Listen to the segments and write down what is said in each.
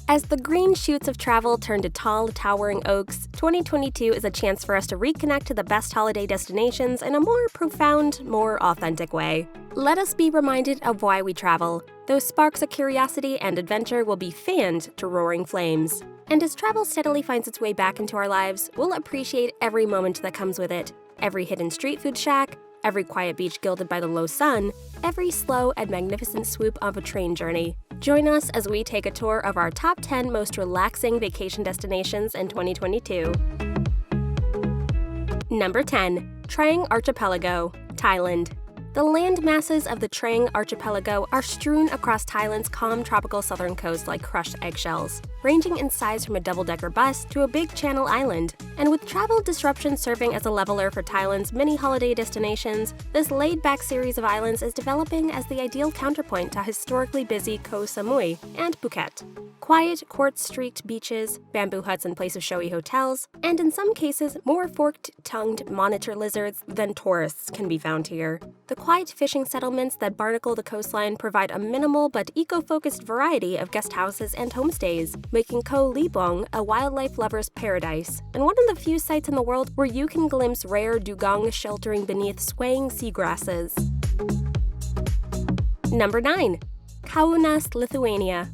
As the green shoots of travel turn to tall, towering oaks, 2022 is a chance for us to reconnect to the best holiday destinations in a more profound, more authentic way. Let us be reminded of why we travel. Those sparks of curiosity and adventure will be fanned to roaring flames. And as travel steadily finds its way back into our lives, we'll appreciate every moment that comes with it. Every hidden street food shack, every quiet beach gilded by the low sun, every slow and magnificent swoop of a train journey. Join us as we take a tour of our top 10 most relaxing vacation destinations in 2022. Number 10. Trang Archipelago, Thailand. The land masses of the Trang archipelago are strewn across Thailand's calm tropical southern coast like crushed eggshells, ranging in size from a double-decker bus to a big channel island. And with travel disruption serving as a leveler for Thailand's many holiday destinations, this laid-back series of islands is developing as the ideal counterpoint to historically busy Koh Samui and Phuket. Quiet, quartz-streaked beaches, bamboo huts in place of showy hotels, and in some cases, more forked-tongued monitor lizards than tourists can be found here. The quiet fishing settlements that barnacle the coastline provide a minimal but eco-focused variety of guest houses and homestays, making Koh Libuong a wildlife lover's paradise, and one of the few sites in the world where you can glimpse rare dugong sheltering beneath swaying seagrasses. Number 9. Kaunas, Lithuania.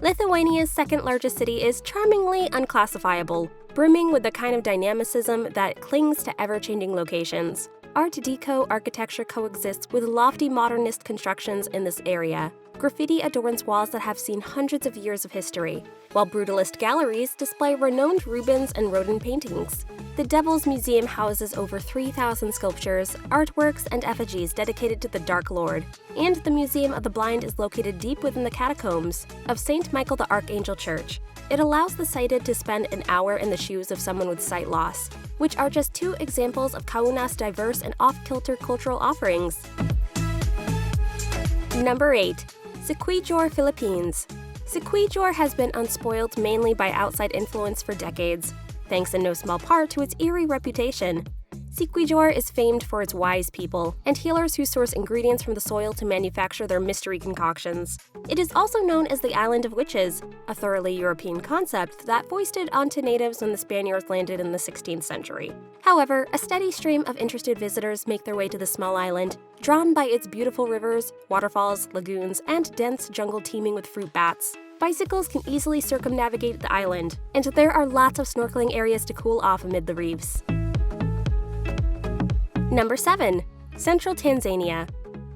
Lithuania's second-largest city is charmingly unclassifiable, brimming with the kind of dynamicism that clings to ever-changing locations. Art Deco architecture coexists with lofty modernist constructions in this area. Graffiti adorns walls that have seen hundreds of years of history, while brutalist galleries display renowned Rubens and Rodin paintings. The Devil's Museum houses over 3,000 sculptures, artworks, and effigies dedicated to the Dark Lord, and the Museum of the Blind is located deep within the catacombs of St. Michael the Archangel Church. It allows the sighted to spend an hour in the shoes of someone with sight loss, which are just two examples of Kaunas' diverse and off-kilter cultural offerings. Number 8. Siquijor, Philippines. Siquijor has been unspoiled mainly by outside influence for decades, thanks in no small part to its eerie reputation. Siquijor is famed for its wise people and healers who source ingredients from the soil to manufacture their mystery concoctions. It is also known as the Island of Witches, a thoroughly European concept that foisted onto natives when the Spaniards landed in the 16th century. However, a steady stream of interested visitors make their way to the small island, drawn by its beautiful rivers, waterfalls, lagoons, and dense jungle teeming with fruit bats. Bicycles can easily circumnavigate the island, and there are lots of snorkeling areas to cool off amid the reefs. Number 7. Central Tanzania.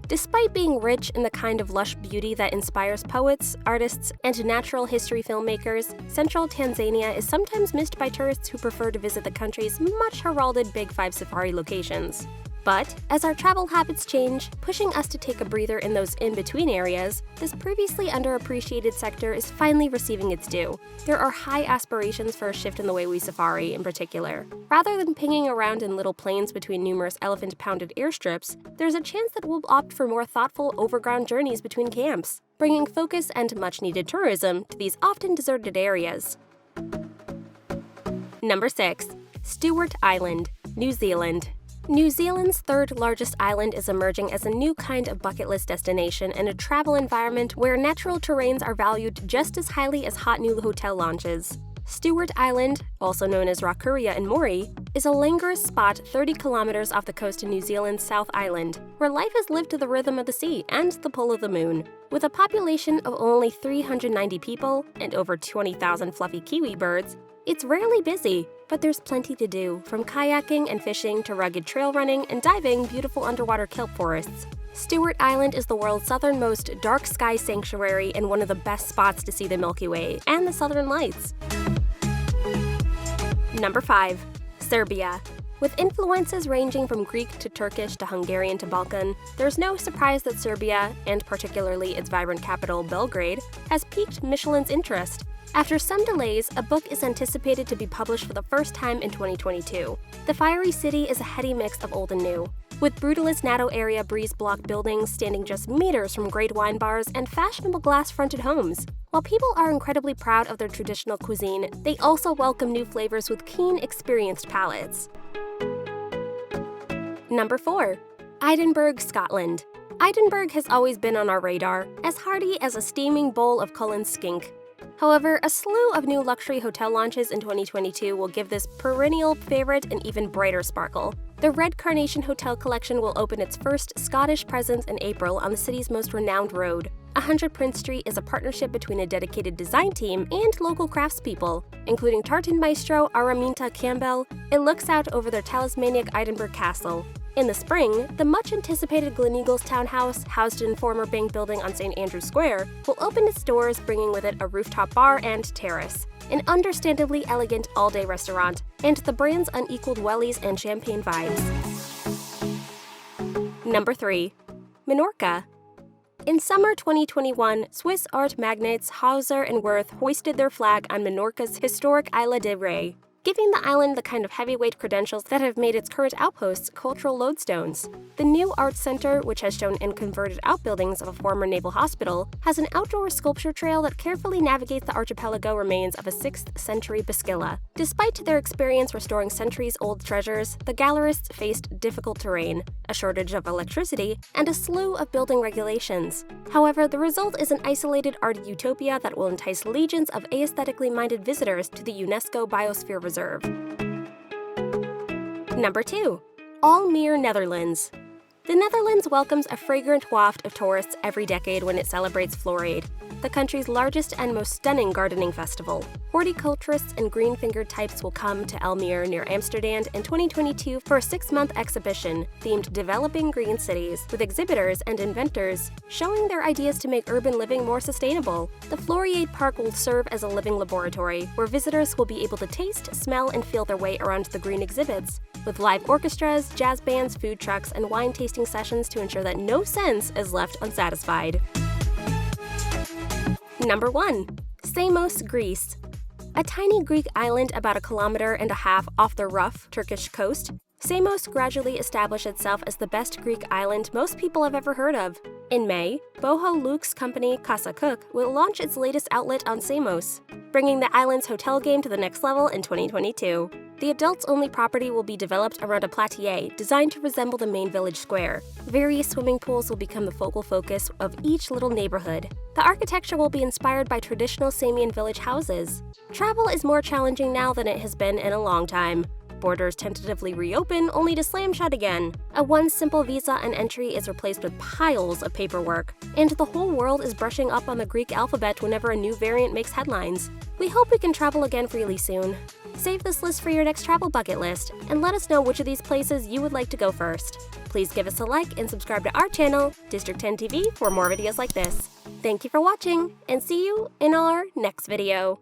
Despite being rich in the kind of lush beauty that inspires poets, artists, and natural history filmmakers, Central Tanzania is sometimes missed by tourists who prefer to visit the country's much heralded Big Five safari locations. But, as our travel habits change, pushing us to take a breather in those in-between areas, this previously underappreciated sector is finally receiving its due. There are high aspirations for a shift in the way we safari in particular. Rather than pinging around in little planes between numerous elephant-pounded airstrips, there's a chance that we'll opt for more thoughtful overground journeys between camps, bringing focus and much-needed tourism to these often deserted areas. Number 6. Stewart Island, New Zealand. New Zealand's third-largest island is emerging as a new kind of bucket list destination in a travel environment where natural terrains are valued just as highly as hot new hotel lounges. Stewart Island, also known as Rakuria and Mori, is a languorous spot 30 kilometers off the coast of New Zealand's South Island, where life is lived to the rhythm of the sea and the pull of the moon. With a population of only 390 people and over 20,000 fluffy kiwi birds, it's rarely busy, but there's plenty to do, from kayaking and fishing to rugged trail running and diving beautiful underwater kelp forests. Stewart Island is the world's southernmost dark sky sanctuary and one of the best spots to see the Milky Way and the Southern Lights. Number 5. Serbia. With influences ranging from Greek to Turkish to Hungarian to Balkan, there's no surprise that Serbia, and particularly its vibrant capital Belgrade, has piqued Michelin's interest. After some delays, a book is anticipated to be published for the first time in 2022. The fiery city is a heady mix of old and new, with brutalist NATO area breeze block buildings standing just meters from great wine bars and fashionable glass-fronted homes. While people are incredibly proud of their traditional cuisine, they also welcome new flavors with keen, experienced palates. Number 4. Edinburgh, Scotland. Edinburgh has always been on our radar, as hearty as a steaming bowl of Cullen's skink. However, a slew of new luxury hotel launches in 2022 will give this perennial favorite an even brighter sparkle. The Red Carnation Hotel Collection will open its first Scottish presence in April on the city's most renowned road. 100 Prince Street is a partnership between a dedicated design team and local craftspeople, including tartan maestro Araminta Campbell. It looks out over their talismanic Edinburgh Castle. In the spring, the much-anticipated Gleneagles townhouse, housed in former bank building on St. Andrew's Square, will open its doors, bringing with it a rooftop bar and terrace, an understandably elegant all-day restaurant, and the brand's unequaled wellies and champagne vibes. Number 3. Menorca. In summer 2021, Swiss art magnates Hauser and Wirth hoisted their flag on Menorca's historic Isla de Ré, giving the island the kind of heavyweight credentials that have made its current outposts cultural lodestones. The new arts center, which has shown in converted outbuildings of a former naval hospital, has an outdoor sculpture trail that carefully navigates the archipelago remains of a 6th century bascula. Despite their experience restoring centuries-old treasures, the gallerists faced difficult terrain, a shortage of electricity, and a slew of building regulations. However, the result is an isolated art utopia that will entice legions of aesthetically minded visitors to the UNESCO Biosphere Reserve. Number 2. Almere Netherlands. The Netherlands welcomes a fragrant waft of tourists every decade when it celebrates Florade, the country's largest and most stunning gardening festival. Horticulturists and green-fingered types will come to Almere near Amsterdam in 2022 for a 6-month exhibition themed Developing Green Cities, with exhibitors and inventors showing their ideas to make urban living more sustainable. The Florade Park will serve as a living laboratory, where visitors will be able to taste, smell, and feel their way around the green exhibits, with live orchestras, jazz bands, food trucks, and wine tasting sessions to ensure that no sense is left unsatisfied. Number 1. Samos, Greece. A tiny Greek island about 1.5 kilometers off the rough Turkish coast, Samos gradually established itself as the best Greek island most people have ever heard of. In May, boho luxe company Casa Cook will launch its latest outlet on Samos, bringing the island's hotel game to the next level in 2022. The adults-only property will be developed around a platier designed to resemble the main village square. Various swimming pools will become the focal focus of each little neighborhood. The architecture will be inspired by traditional Samian village houses. Travel is more challenging now than it has been in a long time. Borders tentatively reopen, only to slam shut again. A once simple visa and entry is replaced with piles of paperwork, and the whole world is brushing up on the Greek alphabet whenever a new variant makes headlines. We hope we can travel again freely soon. Save this list for your next travel bucket list, and let us know which of these places you would like to go first. Please give us a like and subscribe to our channel, District 10 TV, for more videos like this. Thank you for watching, and see you in our next video.